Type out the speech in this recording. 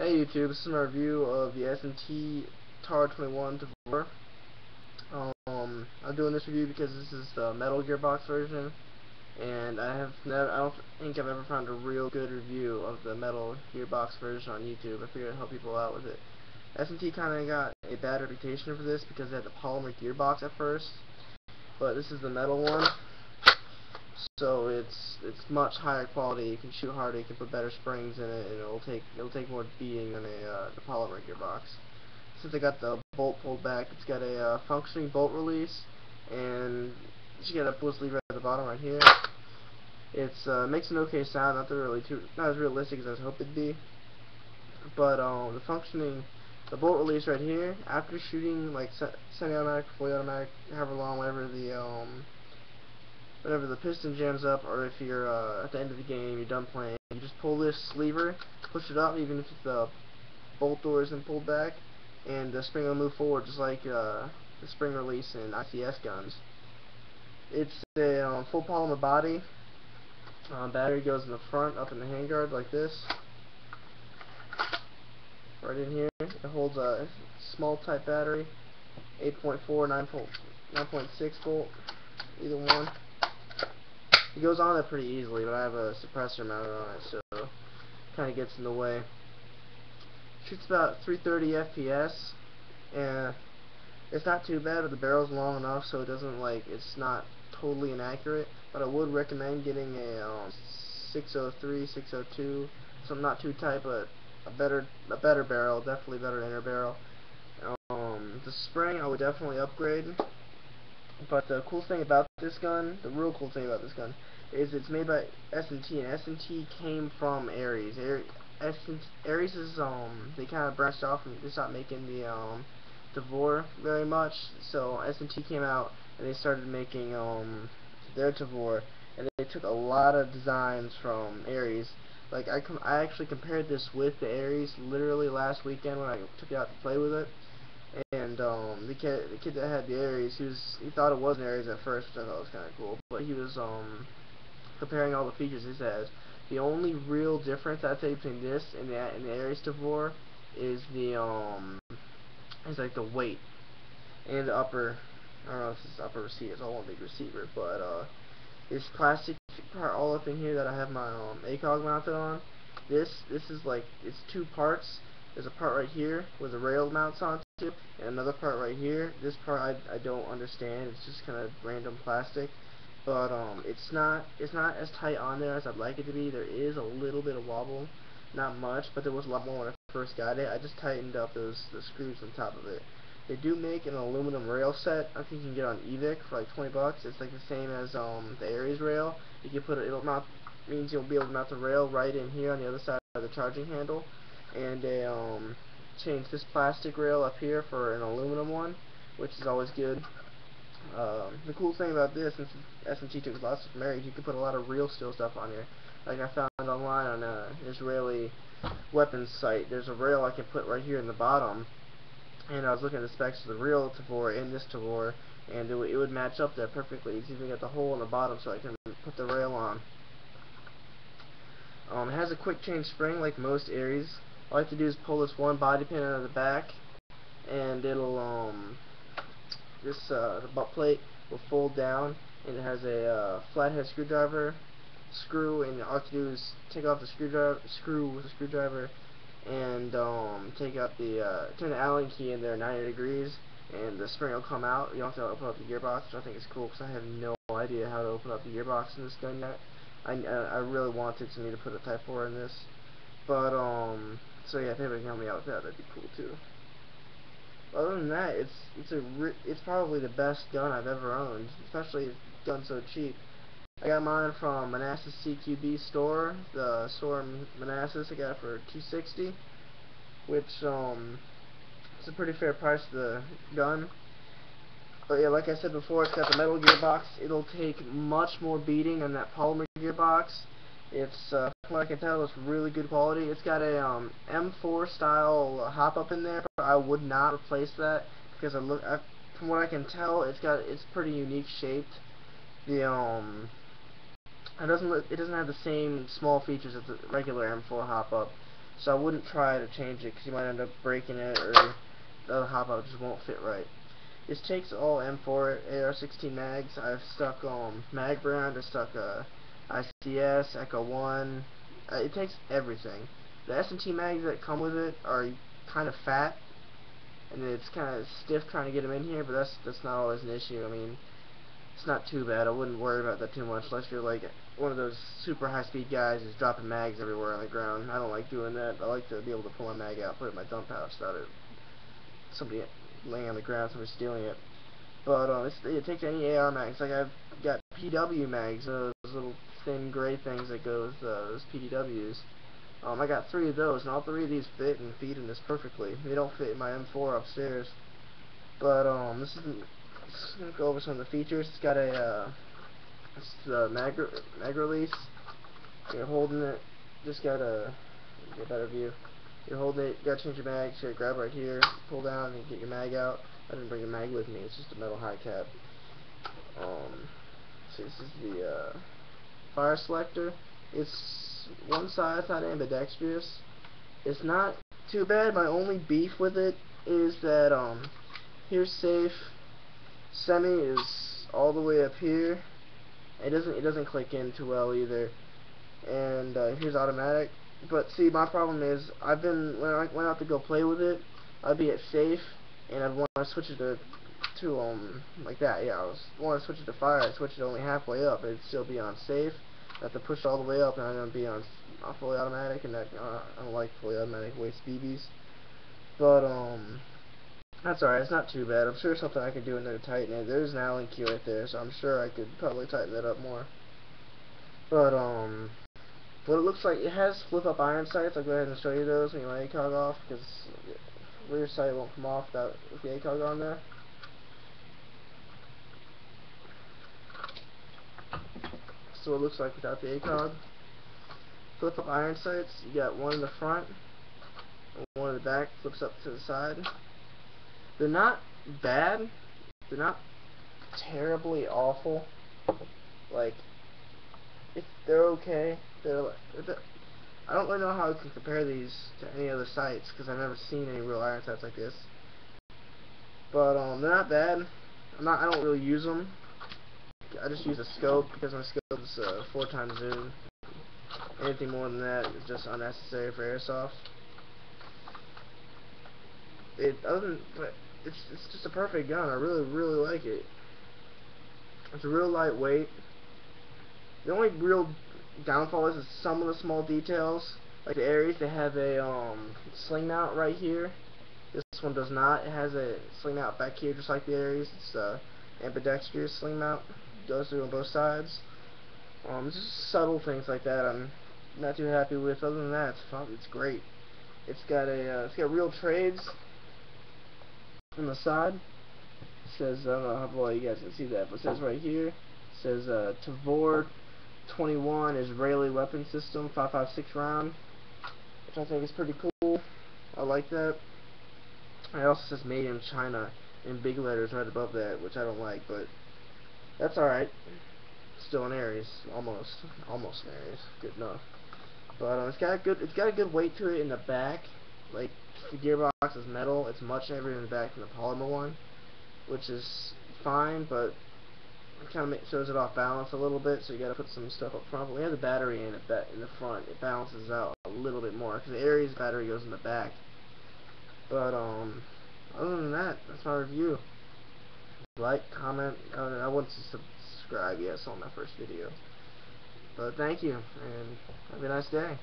Hey YouTube, this is my review of the S&T tar21 tavor. I'm doing this review because this is the metal gearbox version, and I don't think I've ever found a real good review of the metal gearbox version on YouTube. I figured I'd help people out with it. S&T kind of got a bad reputation for this because they had the polymer gearbox at first, but this is the metal one, so it's much higher quality. You can shoot harder, you can put better springs in it, and it'll take more beating than the polymer gearbox. Since I got the bolt pulled back, it's got a functioning bolt release, and you got a pull lever at the bottom right here. It's makes an okay sound, not as realistic as I was hoping it'd be, but the bolt release right here, after shooting like semi-automatic, fully automatic, however long, whenever the piston jams up, or if you're at the end of the game, you're done playing, you just pull this lever, push it up, even if the bolt door isn't pulled back, and the spring will move forward just like the spring release in ICS guns. It's a full polymer body. Battery goes in the front, up in the handguard like this, right in here. It holds a small type battery, 8.4, 9.6 volt, either one. It goes on there pretty easily, but I have a suppressor mounted on it, so it kind of gets in the way. Shoots about 330 FPS, and it's not too bad, but the barrel's long enough so it doesn't it's not totally inaccurate. But I would recommend getting a 603, 602, some not too tight, but a better barrel, definitely better inner barrel. The spring I would definitely upgrade. But the cool thing about this gun, the real cool thing about this gun, is it's made by S&T, and S&T came from Ares. Ares is they kind of branched off and they stopped making the tavor very much. So S&T came out and they started making their tavor, and they took a lot of designs from Ares. Like I actually compared this with the Ares literally last weekend when I took it out to play with it. And the kid that had the Ares, he thought it was an Ares at first, which I thought was kind of cool. But he was comparing all the features he says. The only real difference I'd say between this and the Ares tavor is like the weight and the upper. I don't know if this is upper receiver. It's all one big receiver, but this plastic part all up in here that I have my ACOG mounted on. This is like, it's two parts. There's a part right here where the rail mounts onto, and another part right here. This part I don't understand. It's just kind of random plastic, but it's not as tight on there as I'd like it to be. There is a little bit of wobble, not much, but there was a lot more when I first got it. I just tightened up the screws on top of it. They do make an aluminum rail set. I think you can get on eVic for like 20 bucks. It's like the same as the Ares rail. You can put it. Means you'll be able to mount the rail right in here on the other side of the charging handle, and they change this plastic rail up here for an aluminum one, which is always good. The cool thing about this, since S&T took lots of Ares, you can put a lot of real steel stuff on here. Like I found online on an Israeli weapons site, there's a rail I can put right here in the bottom. And I was looking at the specs of the real tavor and this tavor, and it would match up there perfectly. It's even got the hole in the bottom so I can put the rail on. It has a quick change spring like most Ares. All I have to do is pull this one body pin out of the back, and it'll the butt plate will fold down, and it has a flathead screwdriver screw, and all I have to do is take off the screw with a screwdriver, and take out turn the Allen key in there 90 degrees, and the spring will come out. You don't have to open up the gearbox, which I think is cool because I have no idea how to open up the gearbox in this gun yet. I really wanted me to put a Type 4 in this, but so yeah, if anybody can help me out with that, that'd be cool too. Other than that, it's probably the best gun I've ever owned, especially if it's done so cheap. I got mine from Manassas CQB store, the store in Manassas. I got it for $260, which it's a pretty fair price for the gun. But yeah, like I said before, it's got the metal gearbox. It'll take much more beating than that polymer gearbox. It's from what I can tell, it's really good quality. It's got a M4 style hop up in there, but I would not replace that because from what I can tell, it's pretty unique shaped. The it doesn't have the same small features as the regular M4 hop up. So I wouldn't try to change it because you might end up breaking it, or the other hop out just won't fit right. This takes all M4 AR-16 mags. I've stuck mag brand, I stuck ICS, Echo 1. It takes everything. The S&T mags that come with it are kind of fat, and it's kind of stiff trying to get them in here, but that's not always an issue. I mean, it's not too bad. I wouldn't worry about that too much unless you're like one of those super high-speed guys who's dropping mags everywhere on the ground. I don't like doing that. I like to be able to pull my mag out, put it in my dump pouch, without it somebody laying on the ground, somebody stealing it. But it takes any AR mags. Like I've got PW mags, those little thin gray things that go with those PDWs. I got 3 of those, and all 3 of these fit and feed in this perfectly. They don't fit in my M4 upstairs. But let's go over some of the features. It's got a mag release. You're holding it. Just gotta get a better view. You're holding it. You gotta change your mag. So you grab right here, pull down, and get your mag out. I didn't bring a mag with me. It's just a metal high cap. So this is the fire selector. It's one side. It's not ambidextrous. It's not too bad. My only beef with it is that here's safe. Semi is all the way up here. It doesn't click in too well either. And here's automatic. But see, my problem is when I went out to go play with it, I'd be at safe, and I'd want to switch it to like that. Yeah, I want to switch it to fire. I'd switch it only halfway up. It'd still be on safe. I have to push it all the way up, and I'm gonna be on fully automatic, and that I don't like fully automatic waste BBs. But that's alright. It's not too bad. I'm sure something I could do in there to tighten it. There's an Allen key right there, so I'm sure I could probably tighten that up more. But what it looks like, it has flip-up iron sights. I'll go ahead and show you those when you want ACOG off, because the rear sight won't come off with the ACOG on there. So it looks like without the ACOG. Flip-up iron sights. You got one in the front, and one in the back. Flips up to the side. They're not bad. They're not terribly awful. Like, they're okay. I don't really know how I can compare these to any other sights, because I've never seen any real iron sights like this. But they're not bad. I don't really use them. I just use a scope because my scope is 4x zoom. Anything more than that is just unnecessary for airsoft. But it's just a perfect gun. I really like it. It's real lightweight. The only real downfall is some of the small details. Like the Aries, they have a sling mount right here. This one does not. It has a sling mount back here, just like the Aries. It's ambidextrous sling mount. Goes through on both sides. Just subtle things like that I'm not too happy with. Other than that, it's great. It's got real trades on the side. It says, I don't know how well you guys can see that, but it says right here, it says tavor21 Israeli weapon system, 5.56 round, which I think is pretty cool. I like that. It also says made in China in big letters right above that, which I don't like, but that's alright. Still an Aries, almost an Aries, good enough. But it's got a good weight to it in the back. Like, the gearbox is metal. It's much heavier in the back than the polymer one, which is fine, but it kind of throws it off balance a little bit. So you got to put some stuff up front. But we have the battery in the front. It balances out a little bit more because the Aries battery goes in the back. But other than that, that's my review. Like, comment. I wouldn't subscribe yet. It's on my first video. But thank you, and have a nice day.